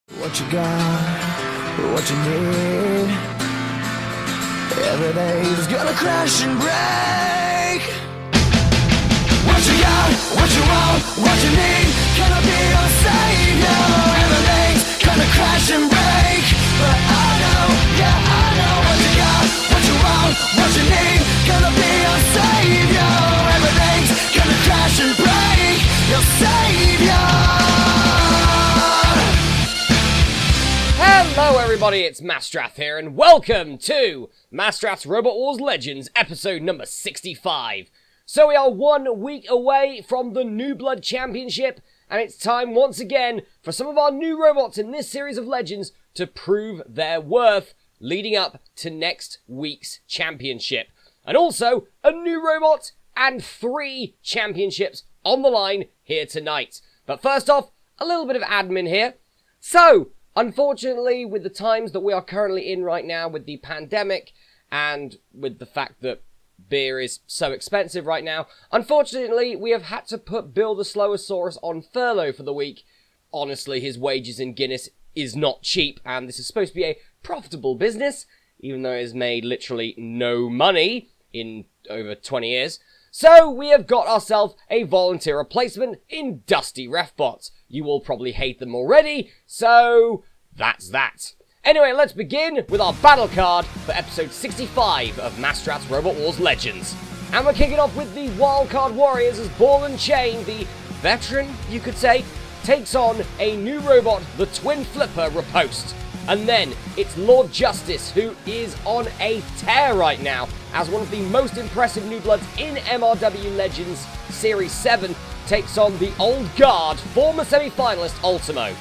What you got, what you need, everything's gonna crash and break. What you got, what you want, what you need, can I be your savior? Everything's gonna crash and break, but I know, yeah I know. What you got, what you want, what you need, gonna be your savior. Everything's gonna crash and break, your savior. Hello everybody, it's Masterath here, and welcome to Masterath's Robot Wars Legends, episode number 65. So we are 1 week away from the New Blood Championship, and it's time once again for some of our new robots in this series of Legends to prove their worth, leading up to next week's championship. And also, a new robot and 3 championships on the line here tonight. But first off, a little bit of admin here. So, unfortunately, with the times that we are currently in right now with the pandemic and with the fact that beer is so expensive right now, unfortunately, we have had to put Bill the Slowosaurus on furlough for the week. Honestly, his wages in Guinness is not cheap, and this is supposed to be a profitable business, even though it has made literally no money in over 20 years. So, we have got ourselves a volunteer replacement in Dusty Refbots. You will probably hate them already, so that's that. Anyway, let's begin with our battle card for episode 65 of Masterath's Robot Wars Legends. And we're kicking off with the Wildcard Warriors as Ball and Chain, the veteran, you could say, takes on a new robot, the Twin Flipper Riposte. And then it's Lord Justice, who is on a tear right now as one of the most impressive new bloods in MRW Legends Series 7, takes on the Old Guard, former semi-finalist Ultimo.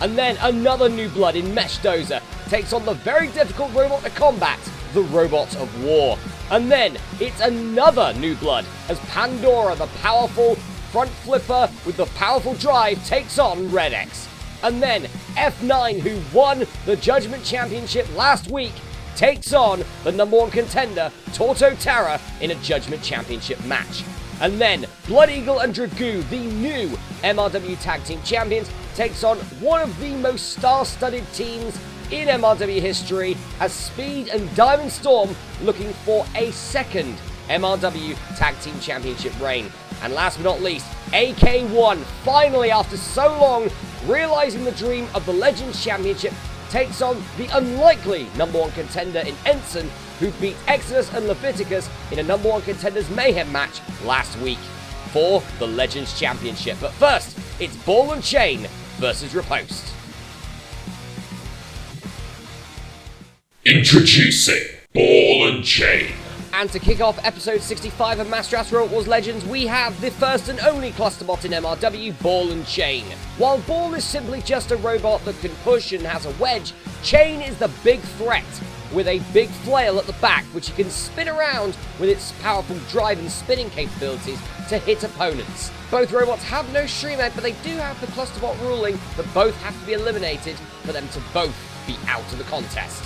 And then another new blood in Mesh Dozer takes on the very difficult robot to combat, the Robot of War. And then it's another new blood as Pandora, the powerful front flipper with the powerful drive, takes on Red X. And then F9, who won the Judgment Championship last week, takes on the #1 contender, Torto Terra, in a Judgment Championship match. And then Blood Eagle and Dragoo, the new MRW Tag Team Champions, takes on one of the most star-studded teams in MRW history as Speed and Diamond Storm looking for a second MRW Tag Team Championship reign. And last but not least, AK1, finally after so long, realizing the dream of the Legends Championship, takes on the unlikely #1 contender in Ensign, who beat Exodus and Leviticus in a #1 contenders Mayhem match last week for the Legends Championship. But first, it's Ball and Chain versus Riposte. Introducing Ball and Chain. And to kick off episode 65 of Masterath's Robot Wars Legends, we have the first and only clusterbot in MRW, Ball and Chain. While Ball is simply just a robot that can push and has a wedge, Chain is the big threat, with a big flail at the back, which he can spin around with its powerful drive and spinning capabilities to hit opponents. Both robots have no stream head, but they do have the clusterbot ruling that both have to be eliminated for them to both be out of the contest.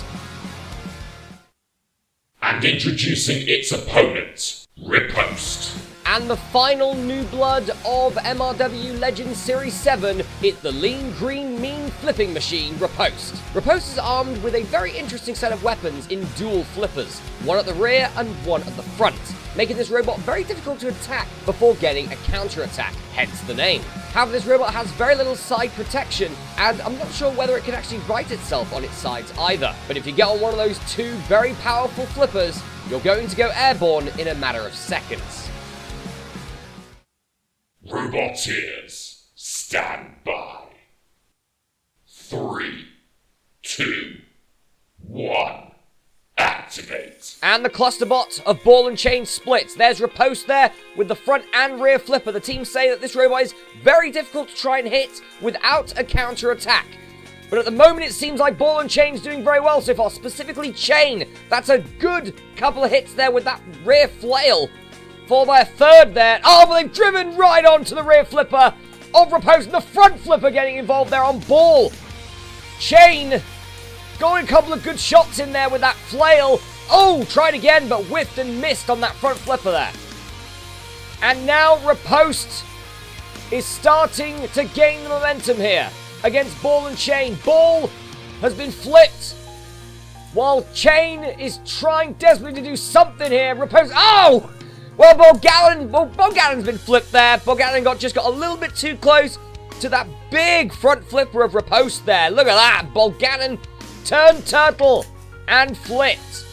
And introducing its opponent, Riposte. And the final new blood of MRW Legends Series 7 is the lean, green, mean flipping machine, Riposte. Riposte is armed with a very interesting set of weapons in dual flippers, one at the rear and one at the front, making this robot very difficult to attack before getting a counter-attack, hence the name. However, this robot has very little side protection, and I'm not sure whether it can actually right itself on its sides either. But if you get on one of those 2 very powerful flippers, you're going to go airborne in a matter of seconds. Roboteers, stand by. 3, 2, 1, activate. And the clusterbot of Ball and Chain splits. There's Riposte there with the front and rear flipper. The team say that this robot is very difficult to try and hit without a counter-attack. But at the moment it seems like Ball and Chain's doing very well so far, specifically Chain. That's a good couple of hits there with that rear flail. For their third there. Oh, but they've driven right onto the rear flipper of Riposte, and the front flipper getting involved there on Ball. Chain got a couple of good shots in there with that flail. Oh, tried again, but whiffed and missed on that front flipper there. And now Riposte is starting to gain the momentum here. against Ball and Chain. Ball has been flipped, while Chain is trying desperately to do something here. Repose. Oh! Well, Bolgallen's been flipped there. Bolgallen just got a little bit too close to that big front flipper of Riposte there. Look at that. Bolgallen turned turtle and flipped.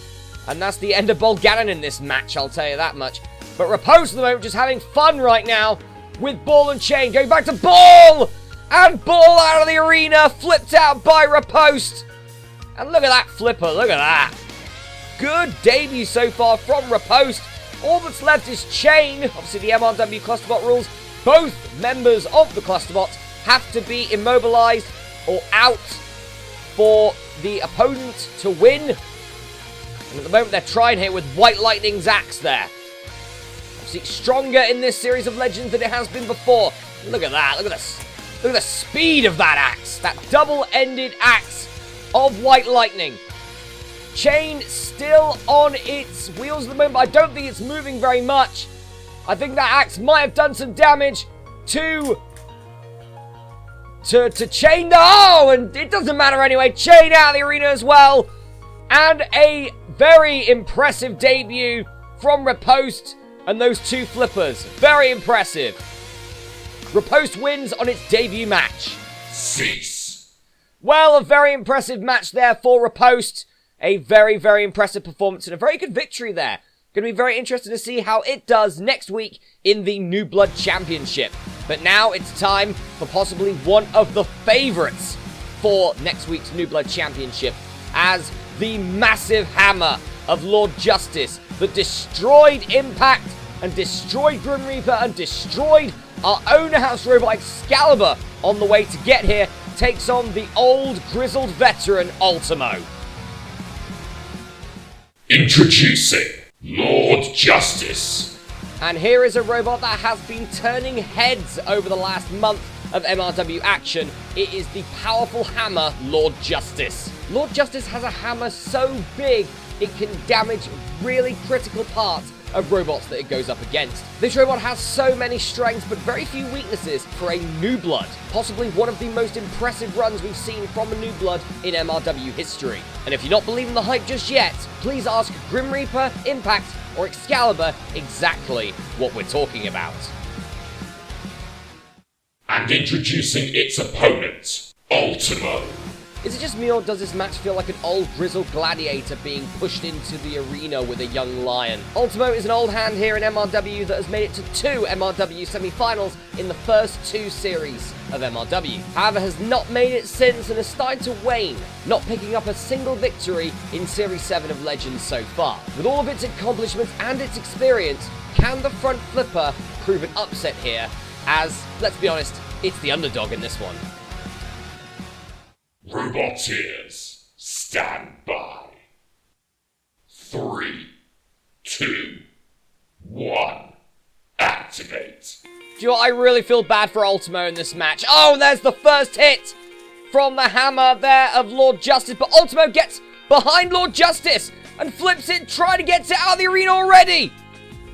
And that's the end of Bolgallen in this match, I'll tell you that much. But Riposte at the moment just having fun right now with Ball and Chain. Going back to Ball! And Ball out of the arena, flipped out by Riposte. And look at that flipper, look at that. Good debut so far from Riposte. All that's left is Chain. Obviously the MRW Clusterbot rules. Both members of the Clusterbots have to be immobilized or out for the opponent to win. And at the moment they're trying here with White Lightning's axe there. Obviously stronger in this series of Legends than it has been before. Look at that, look at this. Look at the speed of that axe. That double-ended axe of White Lightning. Chain still on its wheels at the moment, but I don't think it's moving very much. I think that axe might have done some damage to Chain. Oh, and it doesn't matter anyway. Chain out of the arena as well. And a very impressive debut from Riposte and those two flippers. Very impressive. Riposte wins on its debut match. Cease. Well, a very impressive match there for Riposte. A very, very impressive performance and a very good victory there. Going to be very interesting to see how it does next week in the New Blood Championship. But now it's time for possibly one of the favourites for next week's New Blood Championship, as the massive hammer of Lord Justice that destroyed Impact and destroyed Grim Reaper and destroyed our own house robot Excalibur on the way to get here, takes on the old grizzled veteran Ultimo. Introducing Lord Justice. And here is a robot that has been turning heads over the last month of MRW action. It is the powerful hammer, Lord Justice. Lord Justice has a hammer so big it can damage really critical parts of robots that it goes up against. This robot has so many strengths but very few weaknesses for a New Blood. Possibly one of the most impressive runs we've seen from a New Blood in MRW history. And if you're not believing the hype just yet, please ask Grim Reaper, Impact, or Excalibur exactly what we're talking about. And introducing its opponent, Ultimo. Is it just me, or does this match feel like an old grizzled gladiator being pushed into the arena with a young lion? Ultimo is an old hand here in MRW that has made it to 2 MRW semi-finals in the first 2 series of MRW. However, has not made it since and has started to wane, not picking up a single victory in Series 7 of Legends so far. With all of its accomplishments and its experience, can the front flipper prove an upset here? As, let's be honest, it's the underdog in this one. Roboteers, stand by. 3, 2, 1, activate. Do you know what? I really feel bad for Ultimo in this match. Oh, there's the first hit from the hammer there of Lord Justice, but Ultimo gets behind Lord Justice and flips it, trying to get it out of the arena already.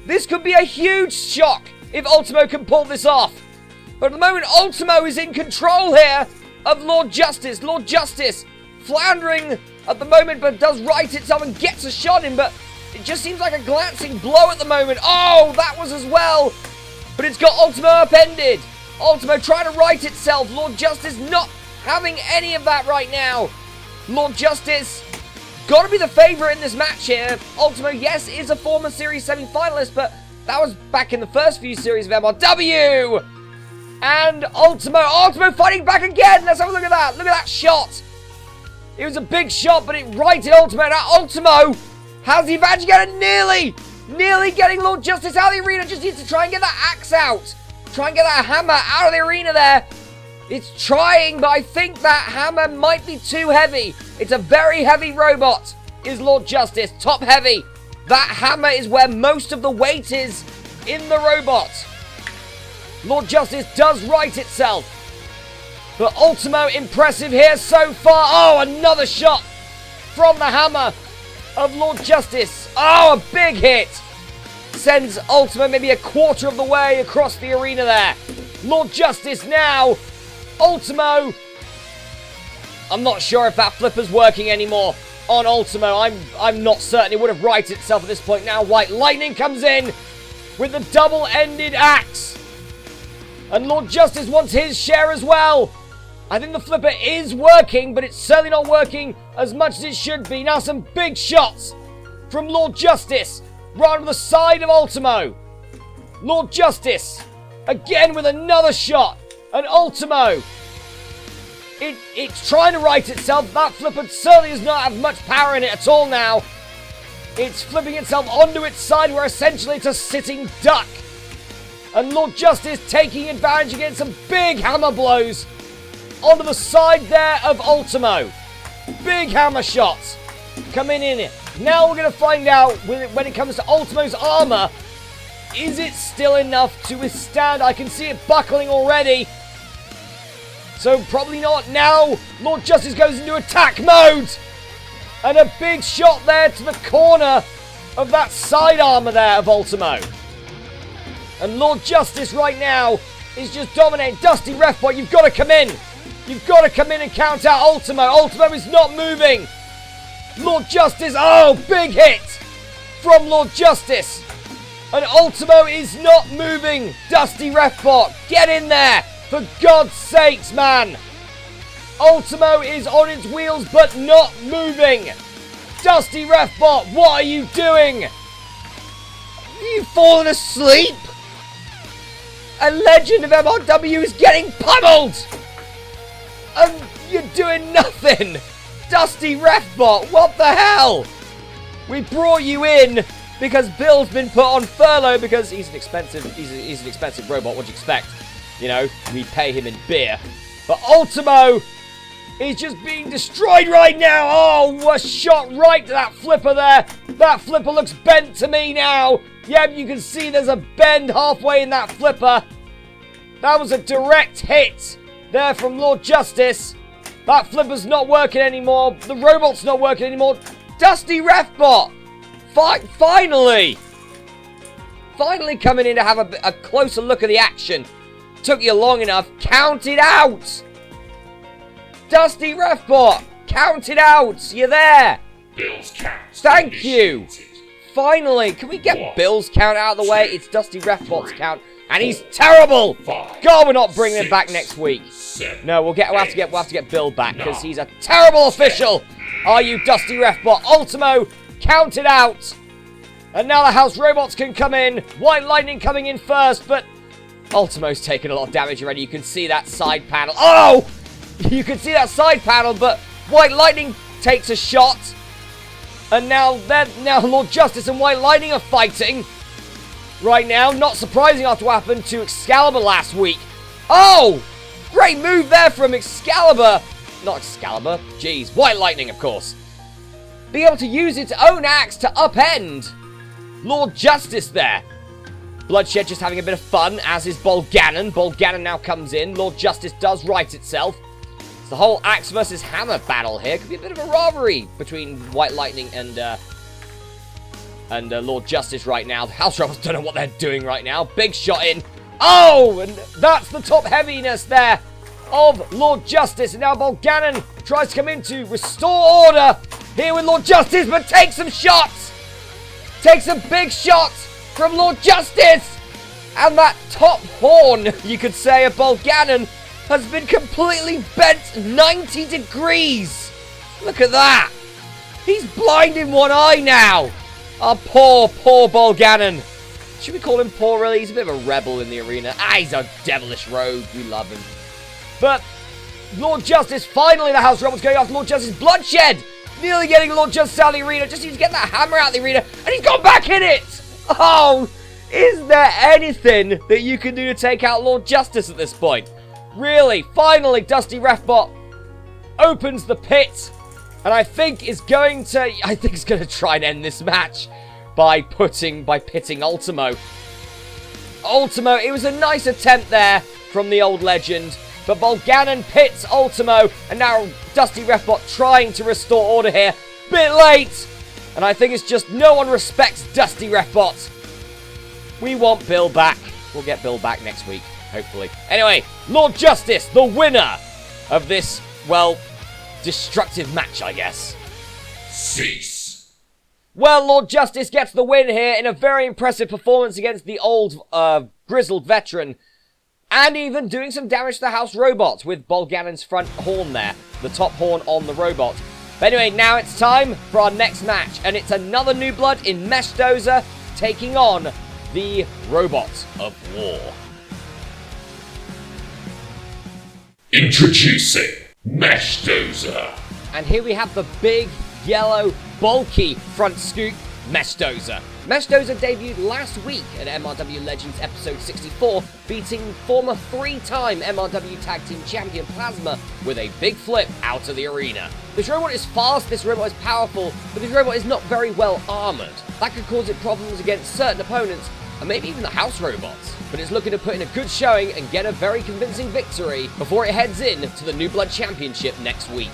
This could be a huge shock if Ultimo can pull this off. But at the moment, Ultimo is in control here of Lord Justice. Lord Justice floundering at the moment, but does right itself and gets a shot in, but it just seems like a glancing blow at the moment. Oh, that was as well. But it's got Ultimo upended. Ultimo trying to right itself. Lord Justice not having any of that right now. Lord Justice got to be the favourite in this match here. Ultimo, yes, is a former Series semi-finalist, but that was back in the first few series of MRW. And Ultimo fighting back again. Let's have a look at that. Look at that shot. It was a big shot, but it righted Ultimo. Now Ultimo has the advantage again, and nearly getting Lord Justice out of the arena. Just needs to try and get that axe out. Try and get that hammer out of the arena there. It's trying, but I think that hammer might be too heavy. It's a very heavy robot, is Lord Justice. Top heavy. That hammer is where most of the weight is in the robot. Lord Justice does right itself. But Ultimo impressive here so far. Oh, another shot from the hammer of Lord Justice. Oh, a big hit. Sends Ultimo maybe a quarter of the way across the arena there. Lord Justice now. Ultimo I'm not sure if that flipper's working anymore on Ultimo. I'm not certain. It would have righted itself at this point. Now White Lightning comes in with the double-ended axe. And Lord Justice wants his share as well. I think the flipper is working, but it's certainly not working as much as it should be. Now some big shots from Lord Justice right on the side of Ultimo. Lord Justice again with another shot. And Ultimo, it's trying to right itself. That flipper certainly does not have much power in it at all now. It's flipping itself onto its side where essentially it's a sitting duck. And Lord Justice taking advantage against some big hammer blows onto the side there of Ultimo. Big hammer shots coming in. Now we're going to find out when it comes to Ultimo's armor, is it still enough to withstand? I can see it buckling already. So probably not. Now Lord Justice goes into attack mode. And a big shot there to the corner of that side armor there of Ultimo. And Lord Justice right now is just dominating. Dusty Refbot, you've got to come in. You've got to come in and count out Ultimo. Ultimo is not moving. Lord Justice, oh, big hit from Lord Justice. And Ultimo is not moving. Dusty Refbot, get in there. For God's sakes, man. Ultimo is on its wheels but not moving. Dusty Refbot, what are you doing? Have you fallen asleep? A legend of MRW is getting pummeled! And you're doing nothing! Dusty Refbot, what the hell? We brought you in because Bill's been put on furlough because he's an expensive robot, what do you expect? You know, we pay him in beer. But Ultimo is just being destroyed right now! Oh, a shot right to that flipper there! That flipper looks bent to me now! Yep, you can see there's a bend halfway in that flipper. That was a direct hit there from Lord Justice. That flipper's not working anymore. The robot's not working anymore. Dusty Refbot! Finally! Finally coming in to have a closer look at the action. Took you long enough. Count it out! Dusty Refbot! Count it out! You're there! Bill's count. Thank you! Initiated. Finally, can we get One, Bill's count out of the way? two, It's Dusty Refbot's three, count, and he's terrible. 5, God, we're not bringing him back 6, next week. 7, No, we'll have to get Bill back because 9, he's a terrible official. Are you Dusty Refbot? Ultimo, count it out. And now the house robots can come in. White Lightning coming in first, but Ultimo's taken a lot of damage already. You can see that side panel. Oh, you can see that side panel, but White Lightning takes a shot. And now Lord Justice and White Lightning are fighting right now. Not surprising after what happened to Excalibur last week. Oh! Great move there from Excalibur. Not Excalibur. Jeez. White Lightning, of course. Being able to use its own axe to upend Lord Justice there. Bloodshed just having a bit of fun, as is Bolgannon. Bolgannon now comes in. Lord Justice does right itself. It's the whole axe versus hammer battle here. Could be a bit of a rivalry between White Lightning and Lord Justice right now. The House Rebels don't know what they're doing right now. Big shot in. Oh, and that's the top heaviness there of Lord Justice. And now Bolgannon tries to come in to restore order here with Lord Justice, but takes some shots. Takes some big shots from Lord Justice. And that top horn, you could say, of Bolgannon has been completely bent 90 degrees. Look at that. He's blind in one eye now. Our poor Bolgannon. Should we call him poor, really? He's a bit of a rebel in the arena. He's a devilish rogue. We love him. But Lord Justice, finally the House Rebels going after Lord Justice. Bloodshed. Nearly getting Lord Justice out of the arena. Just needs to get that hammer out of the arena. And he's gone back in it. Oh, is there anything that you can do to take out Lord Justice at this point? Really, finally, Dusty Refbot opens the pit, and I think is going to try and end this match by pitting Ultimo. Ultimo, it was a nice attempt there from the old legend, but Bolgannon pits Ultimo, and now Dusty Refbot trying to restore order here. Bit late, and I think it's just no one respects Dusty Refbot. We want Bill back. We'll get Bill back next week. Hopefully. Anyway, Lord Justice, the winner of this, well, destructive match, I guess. Cease. Well, Lord Justice gets the win here in a very impressive performance against the old, grizzled veteran. And even doing some damage to the house robot with Bolganon's front horn there. The top horn on the robot. But anyway, now it's time for our next match. And it's another new blood in Masterath taking on the Robot of War. Introducing Masterath. And here we have the big, yellow, bulky front scoop, Masterath. Masterath debuted last week at MRW Legends episode 64, beating former 3-time MRW Tag Team Champion Plasma with a big flip out of the arena. This robot is fast, this robot is powerful, but this robot is not very well armoured. That could cause it problems against certain opponents, and maybe even the house robots. But it's looking to put in a good showing and get a very convincing victory before it heads in to the New Blood Championship next week.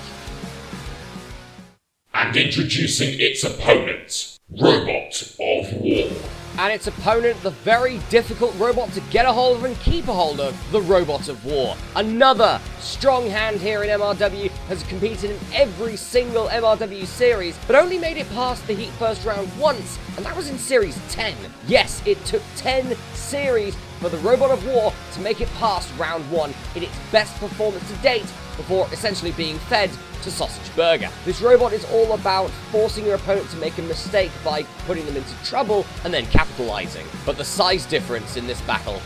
And introducing its opponent, Robot of War. And its opponent, the very difficult robot to get a hold of and keep a hold of, the Robot of War. Another strong hand here in MRW, has competed in every single MRW series, but only made it past the Heat first round once, and that was in Series 10. Yes, it took 10 series for the Robot of War to make it past round 1 in its best performance to date, before essentially being fed to Sausage Burger. This robot is all about forcing your opponent to make a mistake by putting them into trouble and then capitalizing. But the size difference in this battle,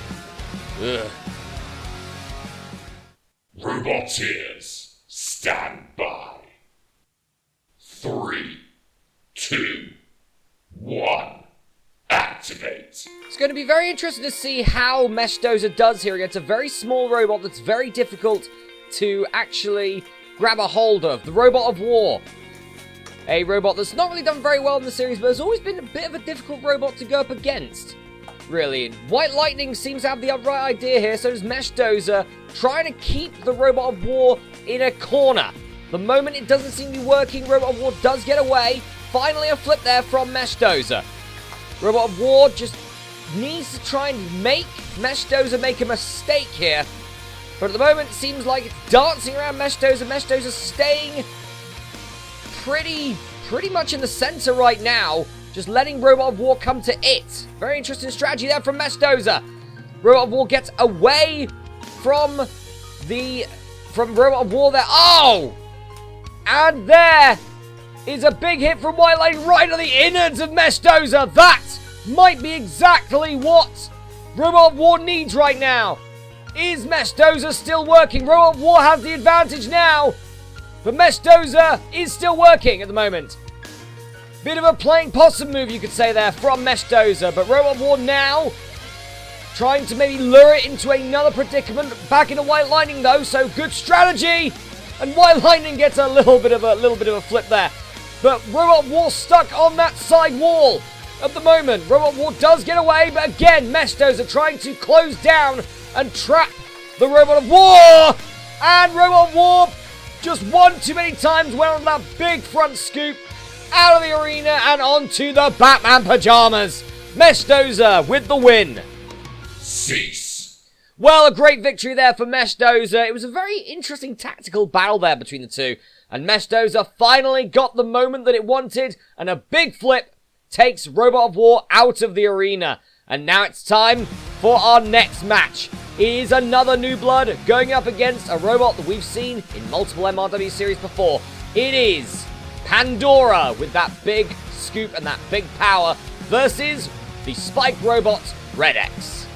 ugh. Roboteers, stand by. 3, 2, 1, activate. It's going to be very interesting to see how Masterath does here against a very small robot that's very difficult to actually grab a hold of. The Robot of War. A robot that's not really done very well in the series, but has always been a bit of a difficult robot to go up against. Really. White Lightning seems to have the right idea here, so does Masterath, trying to keep the Robot of War in a corner. The moment it doesn't seem to be working, Robot of War does get away. Finally a flip there from Masterath. Robot of War just needs to try and make Masterath make a mistake here. But at the moment, it seems like it's dancing around Masterath, and Masterath is staying pretty much in the center right now, just letting Robot of War come to it. Very interesting strategy there from Masterath. Robot of War gets away from Robot of War there. Oh! And there is a big hit from White Lightning right on the innards of Masterath. That might be exactly what Robot of War needs right now. Is Masterath still working? Robot of War has the advantage now, but Masterath is still working at the moment. Bit of a playing possum move, you could say there, from Masterath, but Robot of War now trying to maybe lure it into another predicament. Back into White Lightning though, so good strategy, and White Lightning gets a little bit of a flip there. But Robot of War stuck on that side wall at the moment. Robot of War does get away, but again, Masterath are trying to close down and trap the Robot of War! And Robot of War just one too many times went on that big front scoop out of the arena and onto the Batman pajamas. Masterath with the win. Cease. Well, a great victory there for Masterath. It was a very interesting tactical battle there between the two. And Masterath finally got the moment that it wanted, and a big flip takes Robot of War out of the arena. And now it's time for our next match. It is another new blood going up against a robot that we've seen in multiple MRW series before. It is Pandora with that big scoop and that big power versus the Spike robot Red X.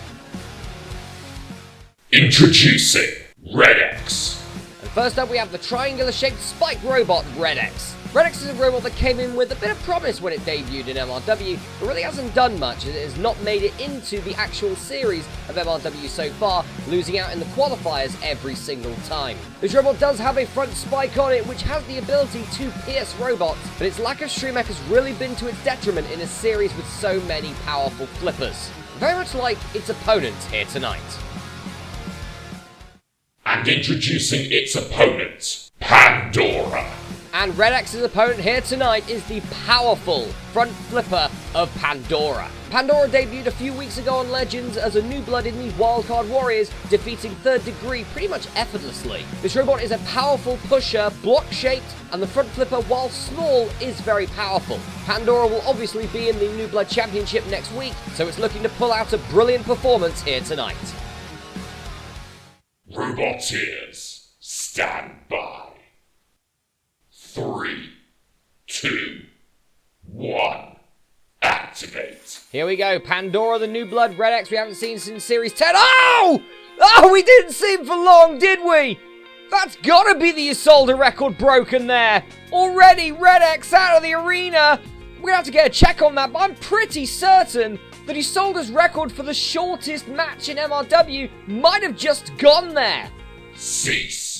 Introducing Red X. And first up we have the triangular-shaped Spike robot Red X. Red X is a robot that came in with a bit of promise when it debuted in MRW, but really hasn't done much, as it has not made it into the actual series of MRW so far, losing out in the qualifiers every single time. This robot does have a front spike on it, which has the ability to pierce robots, but its lack of stream mech has really been to its detriment in a series with so many powerful flippers. Very much like its opponent here tonight. And introducing its opponent, Pandora. And Red X's opponent here tonight is the powerful front flipper of Pandora. Pandora debuted a few weeks ago on Legends as a new blood in the Wildcard Warriors, defeating Third Degree pretty much effortlessly. This robot is a powerful pusher, block-shaped, and the front flipper, while small, is very powerful. Pandora will obviously be in the New Blood Championship next week, so it's looking to pull out a brilliant performance here tonight. Roboteers, stand by. 3, 2, 1, activate. Here we go, Pandora, the New Blood Red X we haven't seen since Series 10. Oh! Oh, we didn't see him for long, did we? That's gotta be the Isolde record broken there. Already Red X out of the arena. We're gonna have to get a check on that, but I'm pretty certain that Isolde's record for the shortest match in MRW might have just gone there. Cease.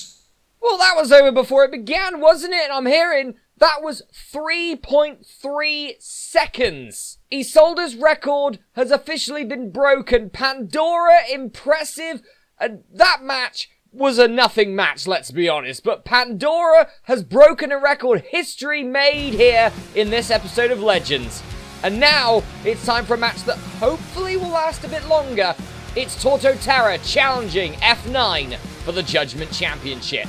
Well, that was over before it began, wasn't it? I'm hearing that was 3.3 seconds. Isolde's record has officially been broken. Pandora, impressive. And that match was a nothing match, let's be honest. But Pandora has broken a record, history made here in this episode of Legends. And now it's time for a match that hopefully will last a bit longer. It's Torto Terra challenging F9 for the Judgment Championship.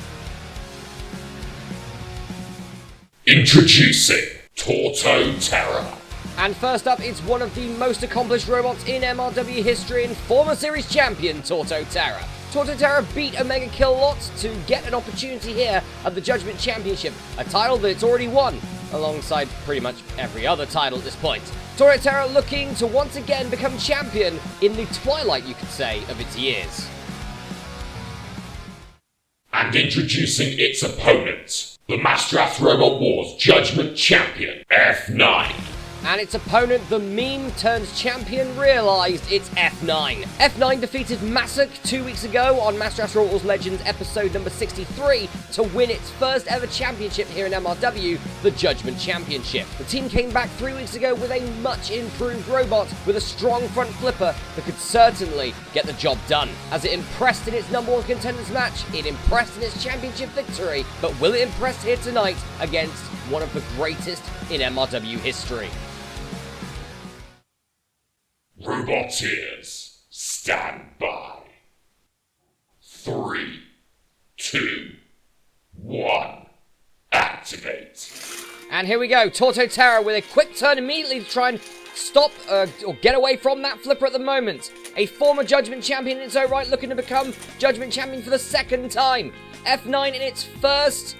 Introducing Torto Terra. And first up, it's one of the most accomplished robots in MRW history and former series champion, Torto Terra. Torto Terra beat Omega Kill-Lot to get an opportunity here at the Judgment Championship, a title that it's already won, alongside pretty much every other title at this point. Torto Terra looking to once again become champion in the twilight, you could say, of its years. And introducing its opponent, the Masterath Robot Wars Judgment Champion, F9. And its opponent, the meme turns champion, realised it's F9. F9 defeated Masuk 2 weeks ago on Masterath Robot Wars Legends episode number 63 to win its first ever championship here in MRW, the Judgment Championship. The team came back 3 weeks ago with a much improved robot with a strong front flipper that could certainly get the job done. As it impressed in its number 1 contenders match, it impressed in its championship victory, but will it impress here tonight against one of the greatest in MRW history? Roboteers, stand by. 3, 2, 1, activate. And here we go, Torto Terra with a quick turn immediately to try and stop or get away from that flipper at the moment. A former Judgment Champion in its own right, looking to become Judgment Champion for the second time. F9 in its first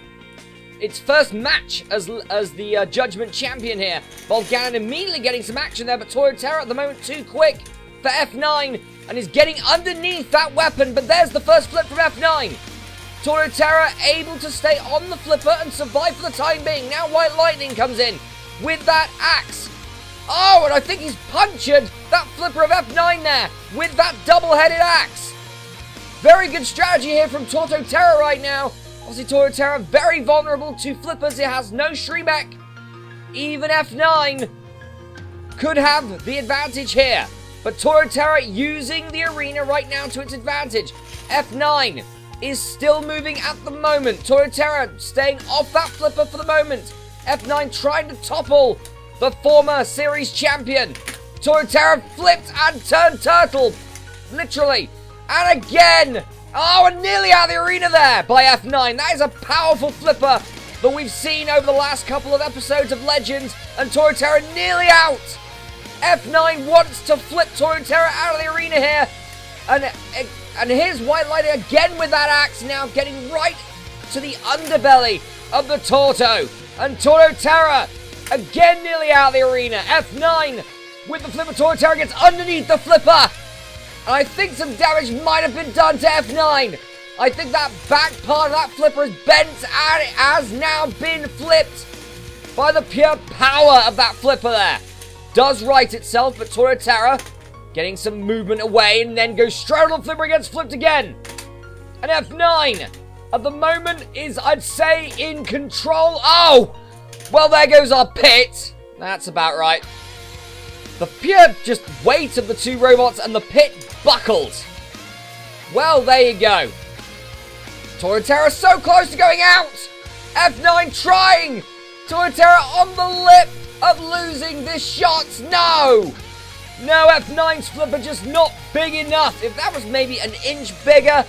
match as the Judgment Champion here. Volgan immediately getting some action there, but Torto Terra at the moment too quick for F9 and is getting underneath that weapon, but there's the first flip from F9. Torto Terra able to stay on the flipper and survive for the time being. Now White Lightning comes in with that axe. Oh, and I think he's punctured that flipper of F9 there with that double-headed axe. Very good strategy here from Torto Terra right now. Obviously, Torto Terra very vulnerable to flippers. It has no Shremek. Even F9 could have the advantage here. But Torto Terra using the arena right now to its advantage. F9 is still moving at the moment. Torto Terra staying off that flipper for the moment. F9 trying to topple the former series champion. Torto Terra flipped and turned turtle. Literally. And again. Oh, and nearly out of the arena there by F9. That is a powerful flipper that we've seen over the last couple of episodes of Legends. And Torto Terra nearly out. F9 wants to flip Torto Terra out of the arena here. And here's White Lightning again with that axe, now getting right to the underbelly of the Torto. And Torto Terra again nearly out of the arena. F9 with the flipper. Torto Terra gets underneath the flipper. And I think some damage might have been done to F9. I think that back part of that flipper is bent and it has now been flipped by the pure power of that flipper there. Does right itself, but Torto Terra getting some movement away and then goes straight on the flipper, gets flipped again. And F9 at the moment is, I'd say, in control. Oh! Well, there goes our pit. That's about right. The pure just weight of the two robots and the pit buckled. Well, there you go. Torto Terra so close to going out. F9 trying! Toru Terra on the lip of losing this shot. No! No, F9's flipper just not big enough. If that was maybe an inch bigger,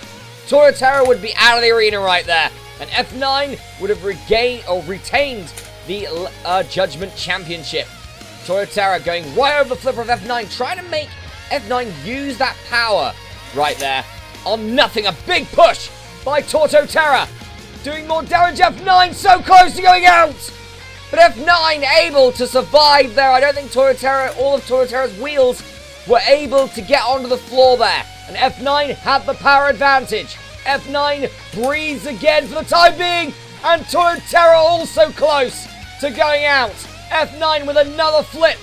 Toru Terra would be out of the arena right there. And F9 would have retained the Judgment Championship. Toru Terra going right over the flipper of F9, trying to make F9 use that power right there on nothing. A big push by Toru Terra, doing more damage. F9 so close to going out, but F9 able to survive there. I don't think all of Toru Terra's wheels were able to get onto the floor there, and F9 had the power advantage. F9 breathes again for the time being, and Toru Terra also close to going out. F9 with another flip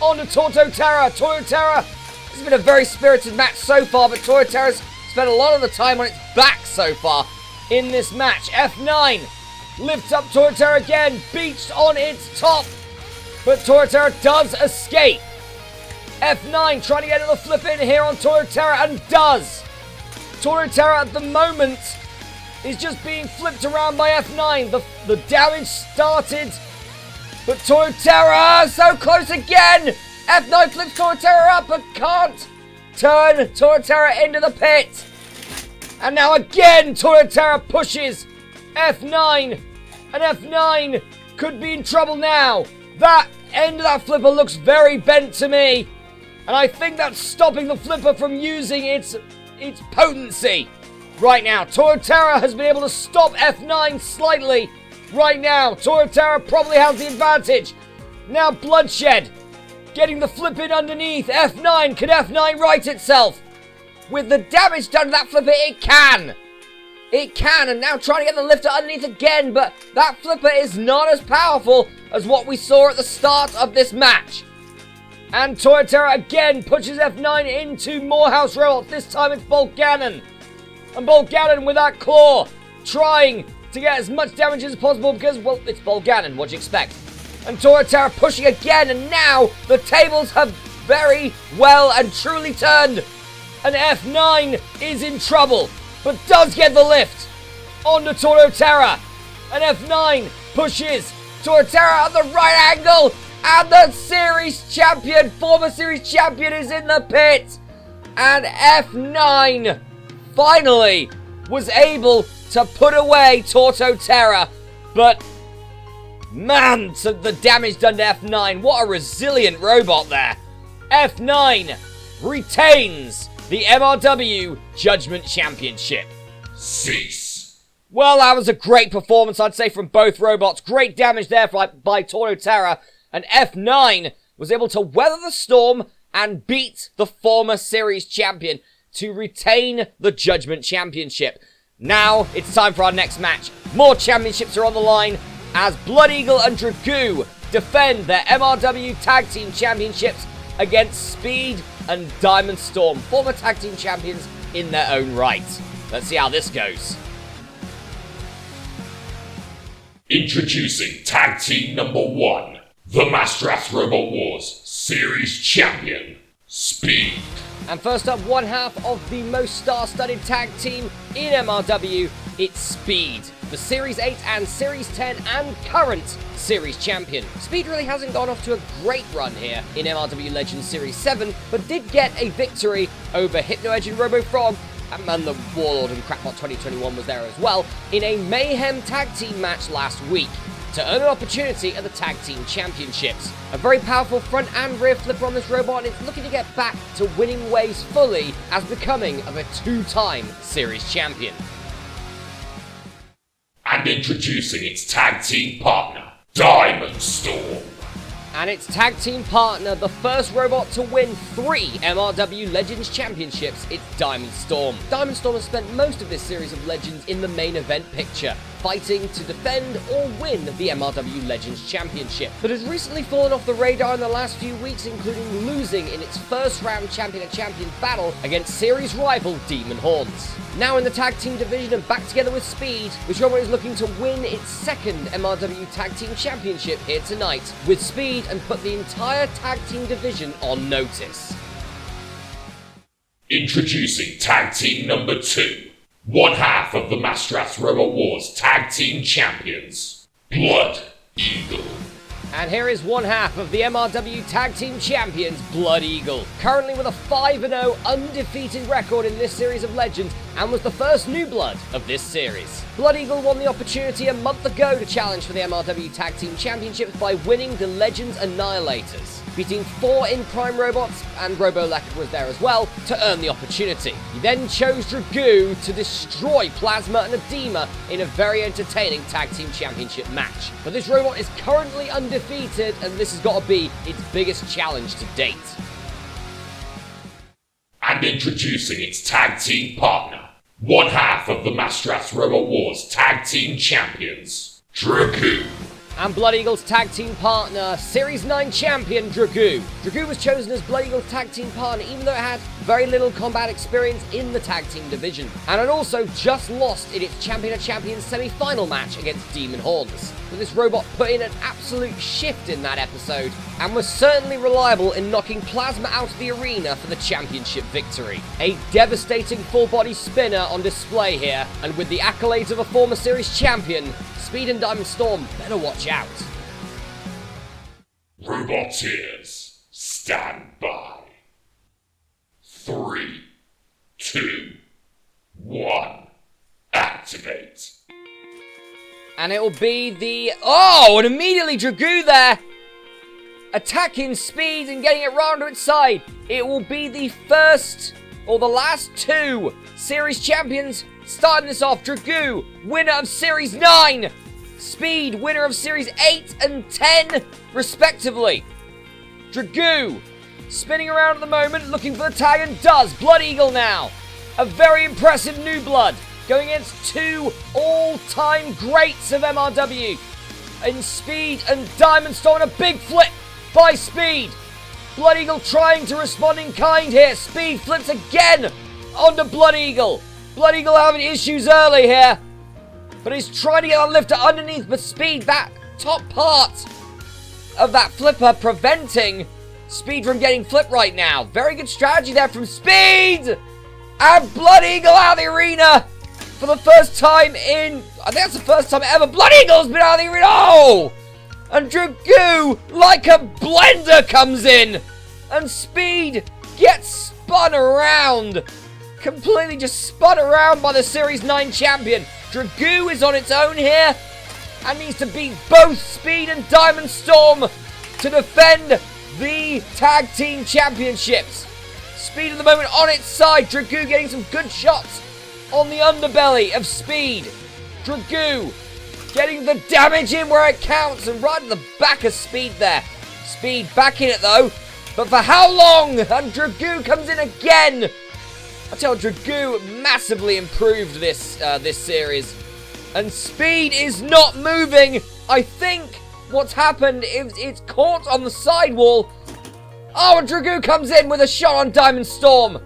onto Toru Terra. Toru Terra, it's been a very spirited match so far, but Toru Terra's spent a lot of the time on its back so far in this match. F9 lifts up Toru Terra again, beached on its top, but Toru Terra does escape. F9 trying to get another flip in here on Toru Terra, and does. Toru Terra at the moment is just being flipped around by F9. The damage started, but Toru Terra so close again. F9 flips Toru Terra up, but can't turn Toru Terra into the pit. And now again, Toru Terra pushes F9, and F9 could be in trouble now. That end of that flipper looks very bent to me, and I think that's stopping the flipper from using its potency right now. Toru Terra has been able to stop F9 slightly right now. Toru Terra probably has the advantage. Now Bloodshed getting the flip in underneath. F9, can F9 right itself? With the damage done to that flipper, it can. It can, and now trying to get the lifter underneath again, but that flipper is not as powerful as what we saw at the start of this match. And Toru Terra again pushes F9 into Morehouse robots. This time it's Bolganon. And Bolganon with that claw, trying to get as much damage as possible because, well, it's Bolganon, what do you expect? And Toru Terra pushing again, and now the tables have very well and truly turned. And F9 is in trouble, but does get the lift onto Toru Terra. And F9 pushes Toru Terra at the right angle, and the series champion, former series champion, is in the pit. And F9 finally was able to put away Toru Terra, but man, so the damage done to F9. What a resilient robot there. F9 retains the MRW Judgment Championship. Cease. Well, that was a great performance, I'd say, from both robots. Great damage there by Toru Terra, and F9 was able to weather the storm and beat the former series champion to retain the Judgment Championship. Now, it's time for our next match. More championships are on the line as Blood Eagle and Dragoo defend their MRW Tag Team Championships against Speed and Diamond Storm, former tag team champions in their own right. Let's see how this goes. Introducing Tag Team number 1, the Masterath Robot Wars Series Champion, Speed. And first up, one half of the most star-studded tag team in MRW, it's Speed, the Series 8 and Series 10 and current Series Champion. Speed really hasn't gone off to a great run here in MRW Legends Series 7, but did get a victory over Hypno-Edge and RoboFrog, and the Warlord and Crackpot 2021 was there as well, in a Mayhem tag team match last week to earn an opportunity at the Tag Team Championships. A very powerful front and rear flipper on this robot, and it's looking to get back to winning ways fully as becoming of a two-time Series Champion. And introducing its tag team partner, Diamond Storm. And its tag team partner, the first robot to win 3 MRW Legends Championships, it's Diamond Storm. Diamond Storm has spent most of this series of Legends in the main event picture, fighting to defend or win the MRW Legends Championship, but has recently fallen off the radar in the last few weeks, including losing in its first round champion-to-champion battle against series rival Demon Horns. Now in the tag team division and back together with Speed, this robot is looking to win its second MRW Tag Team Championship here tonight with Speed and put the entire tag team division on notice. Introducing Tag Team number 2, one half of the Masterath Robot Wars Tag Team Champions, Blood Eagle. And here is one half of the MRW Tag Team Champions, Blood Eagle. Currently with a 5-0 undefeated record in this series of Legends, and was the first new blood of this series. Blood Eagle won the opportunity a month ago to challenge for the MRW Tag Team Championships by winning the Legends Annihilators, beating 4 in Prime Robots, and Robo-Leket was there as well, to earn the opportunity. He then chose Dragoo to destroy Plasma and Edema in a very entertaining Tag Team Championship match. But this robot is currently undefeated, and this has got to be its biggest challenge to date. And introducing its tag team partner, one half of the Masterath Robot Wars Tag Team Champions, Dragoo. And Blood Eagle's tag team partner, Series 9 champion Dragoo. Dragoo was chosen as Blood Eagle's tag team partner even though it had very little combat experience in the tag team division, and had also just lost in its Champion of Champions semi-final match against Demon Horns. But this robot put in an absolute shift in that episode, and was certainly reliable in knocking Plasma out of the arena for the championship victory. A devastating full-body spinner on display here, and with the accolades of a former series champion, Speed and Diamond Storm better watch out. Roboteers, stand by. 3, 2, 1, activate. And it will be the... Oh, and immediately Dragoo there, attacking Speed and getting it round to its side. It will be the first, or the last 2 series champions. Starting this off, Dragoo, winner of Series 9. Speed, winner of Series 8 and 10, respectively. Dragoo, spinning around at the moment, looking for the tag, and does. Blood Eagle now. A very impressive new blood, going against 2 all-time greats of MRW. In Speed and Diamond Storm, a big flip by Speed. Blood Eagle trying to respond in kind here. Speed flips again onto Blood Eagle. Blood Eagle having issues early here, but he's trying to get that lifter underneath, but Speed, that top part of that flipper preventing Speed from getting flipped right now. Very good strategy there from Speed! And Blood Eagle out of the arena for the first time in... I think that's the first time ever Blood Eagle's been out of the arena! Oh! And Dragoo, like a blender, comes in! And Speed gets spun around! Completely just spun around by the Series 9 champion. Dragoo is on its own here and needs to beat both Speed and Diamond Storm to defend the Tag Team Championships. Speed at the moment on its side. Dragoo getting some good shots on the underbelly of Speed. Dragoo getting the damage in where it counts and right at the back of Speed there. Speed back in it though, but for how long? And Dragoo comes in again. I tell Dragoo massively improved this series. And Speed is not moving. I think what's happened is it's caught on the sidewall. Oh, and Dragoo comes in with a shot on Diamond Storm.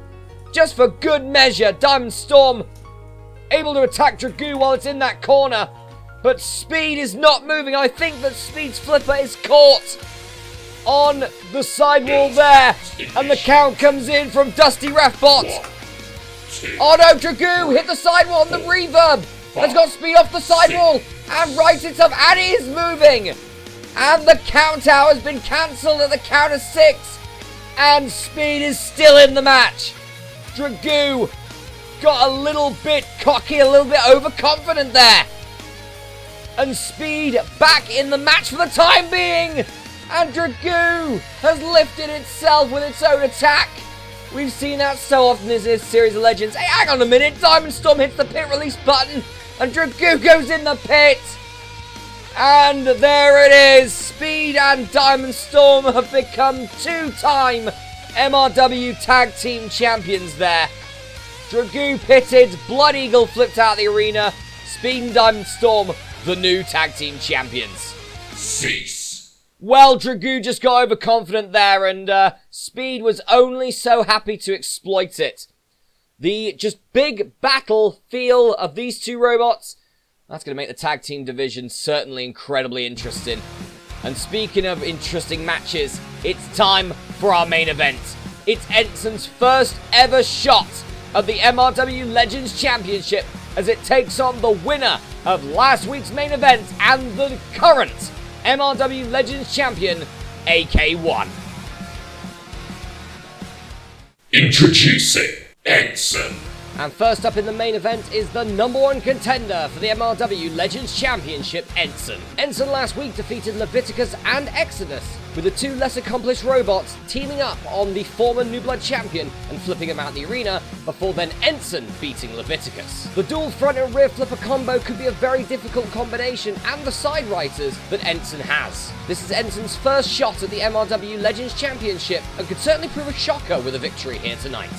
Just for good measure, Diamond Storm able to attack Dragoo while it's in that corner. But Speed is not moving. I think that Speed's flipper is caught on the sidewall there. And the count comes in from Dusty Rathbot. Oh no, Dragoo hit the sidewall on the reverb. Has got Speed off the sidewall and rights itself, and it is moving. And the count out has been cancelled at the count of 6. And Speed is still in the match. Dragoo got a little bit cocky, a little bit overconfident there. And Speed back in the match for the time being. And Dragoo has lifted itself with its own attack. We've seen that so often in this series of Legends. Hey, hang on a minute. Diamond Storm hits the pit release button. And Dragoo goes in the pit. And there it is. Speed and Diamond Storm have become 2-time MRW Tag Team Champions there. Dragoo pitted. Blood Eagle flipped out of the arena. Speed and Diamond Storm, the new Tag Team Champions. Cease. Well, Dragoo just got overconfident there, and Speed was only so happy to exploit it. The just big battle feel of these 2 robots, that's going to make the tag team division certainly incredibly interesting. And speaking of interesting matches, it's time for our main event. It's Ensign's first ever shot of the MRW Legends Championship as it takes on the winner of last week's main event and the current MRW Legends Champion, AK1. Introducing Ensign. And first up in the main event is the #1 contender for the MRW Legends Championship, Ensign. Ensign last week defeated Leviticus and Exodus, with the two less accomplished robots teaming up on the former New Blood champion and flipping him out the arena, before then Ensign beating Leviticus. The dual front and rear flipper combo could be a very difficult combination, and the side writers that Ensign has. This is Ensign's first shot at the MRW Legends Championship, and could certainly prove a shocker with a victory here tonight.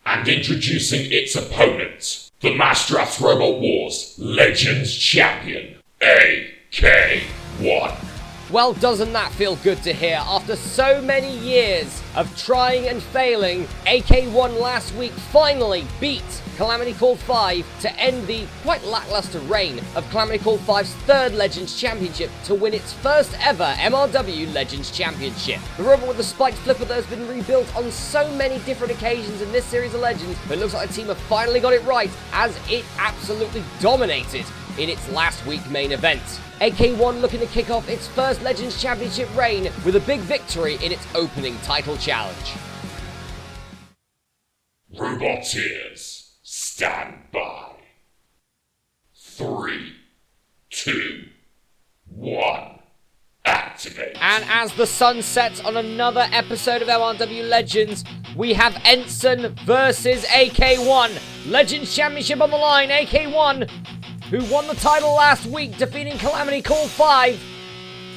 And introducing its opponent, the Masterath Robot Wars Legends Champion, AK1. Well, doesn't that feel good to hear? After so many years of trying and failing, AK1 last week finally beat Calamity Call 5 to end the quite lackluster reign of Calamity Call 5's third Legends Championship to win its first ever MRW Legends Championship. The robot with the spiked flipper that has been rebuilt on so many different occasions in this series of Legends, but it looks like the team have finally got it right, as it absolutely dominated in its last week main event. AK1 looking to kick off its first Legends Championship reign with a big victory in its opening title challenge. Roboteers, stand by. 3, 2, 1, activate. And as the sun sets on another episode of MRW Legends, we have Ensign versus AK1. Legends Championship on the line, AK1, who won the title last week, defeating Calamity Call 5,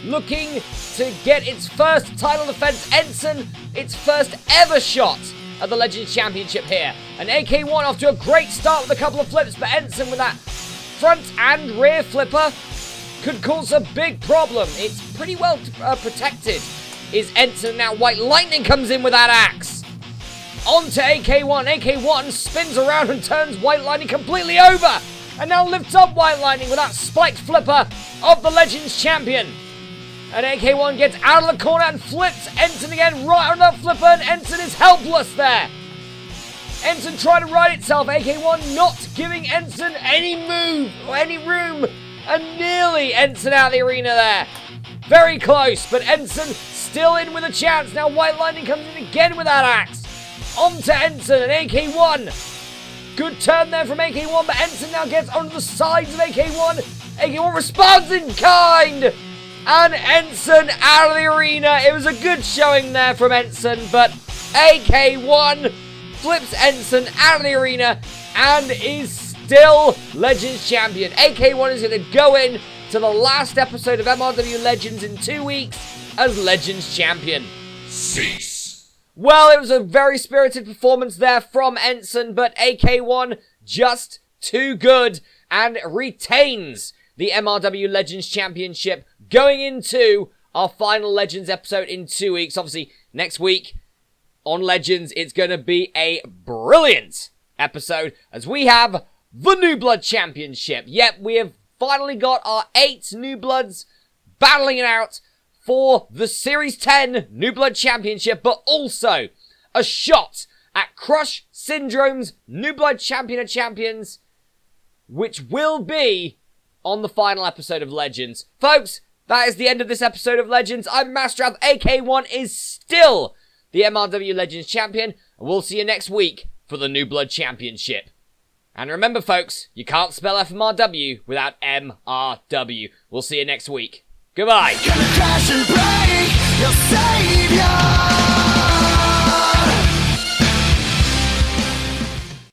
looking to get its first title defense. Ensign, its first ever shot at the Legends Championship here. And AK1 off to a great start with a couple of flips, but Ensign with that front and rear flipper could cause a big problem. It's pretty well protected, is Ensign. Now White Lightning comes in with that axe. On to AK1. AK1 spins around and turns White Lightning completely over, and now lifts up White Lightning with that spiked flipper of the Legends Champion. And AK1 gets out of the corner and flips Ensign again right on that flipper, and Ensign is helpless there. Ensign trying to right itself, AK1 not giving Ensign any move or any room, and nearly Ensign out of the arena there. Very close, but Ensign still in with a chance. Now White Lightning comes in again with that axe. On to Ensign and AK1. Good turn there from AK1, but Ensign now gets onto the sides of AK1. AK1 responds in kind, and Ensign out of the arena. It was a good showing there from Ensign, but AK1 flips Ensign out of the arena and is still Legends Champion. AK1 is going to go in to the last episode of MRW Legends in 2 weeks as Legends Champion. Cease. Well, it was a very spirited performance there from Ensign, but AK1 just too good and retains the MRW Legends Championship going into our final Legends episode in 2 weeks. Obviously, next week on Legends, it's going to be a brilliant episode as we have the New Blood Championship. Yep, we have finally got our 8 New Bloods battling it out for the Series 10 New Blood Championship, but also a shot at Crush Syndrome's New Blood Champion of Champions, which will be on the final episode of Legends. Folks, that is the end of this episode of Legends. I'm Masterath. AK1 is still the MRW Legends Champion, and we'll see you next week for the New Blood Championship. And remember, folks, you can't spell FMRW without MRW. We'll see you next week. Goodbye. Gonna crash and break your savior.